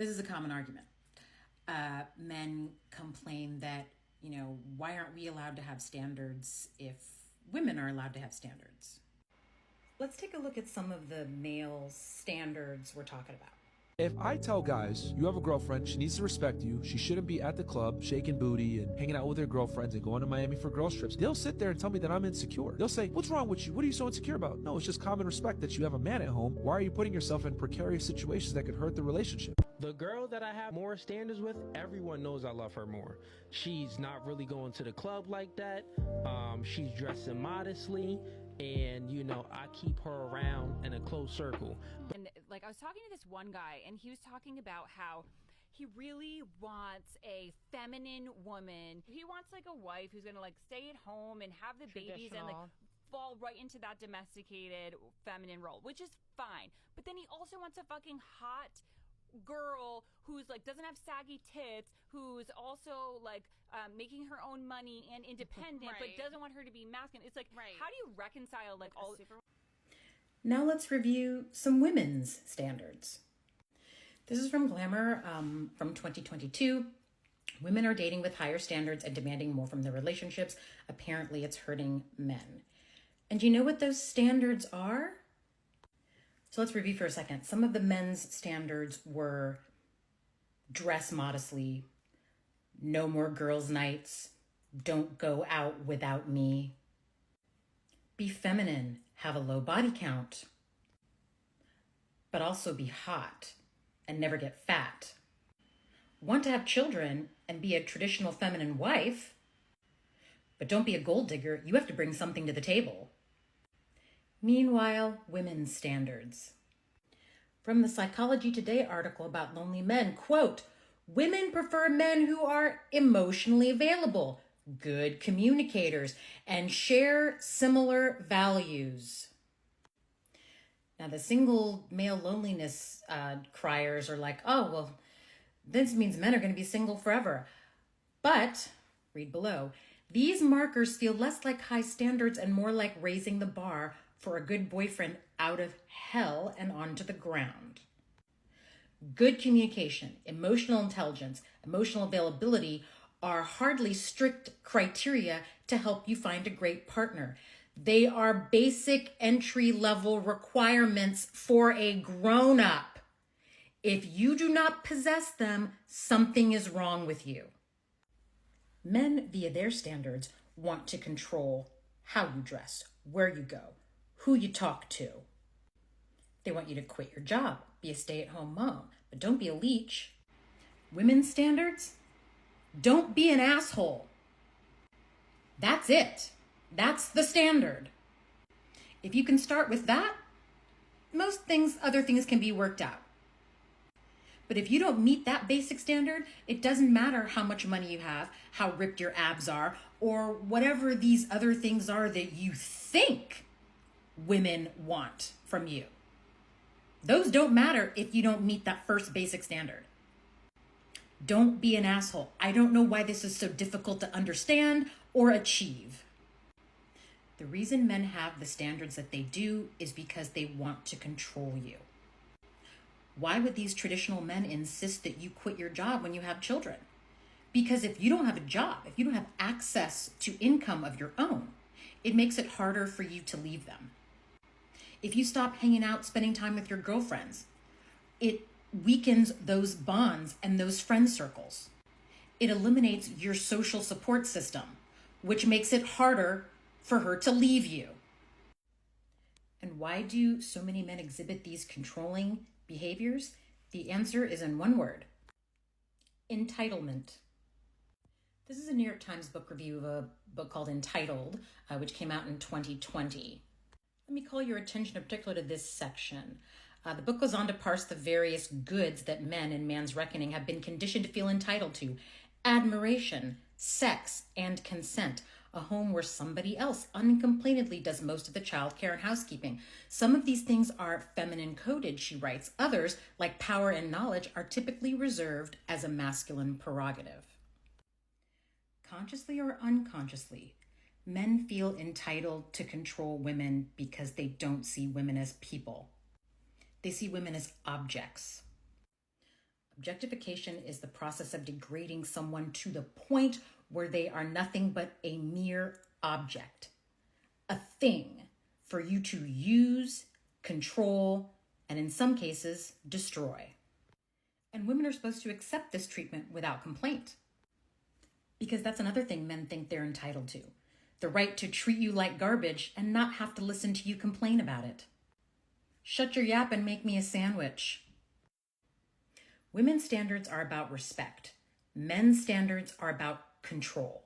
This is a common argument. Men complain that, why aren't we allowed to have standards if women are allowed to have standards? Let's take a look at some of the male standards we're talking about. If I tell guys, you have a girlfriend, she needs to respect you, she shouldn't be at the club shaking booty and hanging out with her girlfriends and going to Miami for girls trips, they'll sit there and tell me that I'm insecure. They'll say, what's wrong with you? What are you so insecure about? No, it's just common respect that you have a man at home. Why are you putting yourself in precarious situations that could hurt the relationship? The girl that I have more standards with, everyone knows I love her more. She's not really going to the club like that. She's dressing modestly. And, I keep her around in a close circle. And I was talking to this one guy, and he was talking about how he really wants a feminine woman. He wants a wife who's gonna stay at home and have the babies and fall right into that domesticated feminine role, which is fine. But then he also wants a fucking hot girl who's doesn't have saggy tits, who's also making her own money and independent, right. but doesn't want her to be masculine. It's right. How do you reconcile all Now let's review some women's standards. This is from Glamour from 2022. Women are dating with higher standards and demanding more from their relationships. Apparently it's hurting men. And you know what those standards are? So let's review for a second. Some of the men's standards were dress modestly, no more girls' nights, don't go out without me, be feminine, have a low body count, but also be hot and never get fat, want to have children and be a traditional feminine wife, but don't be a gold digger. You have to bring something to the table. Meanwhile, women's standards. From the Psychology Today article about lonely men, quote, women prefer men who are emotionally available, good communicators, and share similar values. Now, the single male loneliness criers are like, oh, well, this means men are going to be single forever. But, read below, these markers feel less like high standards and more like raising the bar for a good boyfriend out of hell and onto the ground. Good communication, emotional intelligence, emotional availability are hardly strict criteria to help you find a great partner. They are basic entry-level requirements for a grown-up. If you do not possess them, something is wrong with you. Men, via their standards, want to control how you dress, where you go, who you talk to. They want you to quit your job, be a stay-at-home mom, but don't be a leech. Women's standards? Don't be an asshole. That's it. That's the standard. If you can start with that, other things can be worked out. But if you don't meet that basic standard, it doesn't matter how much money you have, how ripped your abs are, or whatever these other things are that you think women want from you. Those don't matter if you don't meet that first basic standard. Don't be an asshole. I don't know why this is so difficult to understand or achieve. The reason men have the standards that they do is because they want to control you. Why would these traditional men insist that you quit your job when you have children? Because if you don't have a job, if you don't have access to income of your own, it makes it harder for you to leave them. If you stop hanging out, spending time with your girlfriends, it weakens those bonds and those friend circles. It eliminates your social support system, which makes it harder for her to leave you. And why do so many men exhibit these controlling behaviors? The answer is in one word: entitlement. This is a New York Times book review of a book called Entitled, which came out in 2020. Let me call your attention in particular to this section. The book goes on to parse the various goods that men in man's reckoning have been conditioned to feel entitled to: admiration, sex, and consent. A home where somebody else uncomplainedly does most of the childcare and housekeeping. Some of these things are feminine coded, she writes. Others, like power and knowledge, are typically reserved as a masculine prerogative. Consciously or unconsciously, men feel entitled to control women because they don't see women as people. They see women as objects. Objectification is the process of degrading someone to the point where they are nothing but a mere object, a thing for you to use, control, and in some cases, destroy. And women are supposed to accept this treatment without complaint. Because that's another thing men think they're entitled to. The right to treat you like garbage and not have to listen to you complain about it. Shut your yap and make me a sandwich. Women's standards are about respect. Men's standards are about control.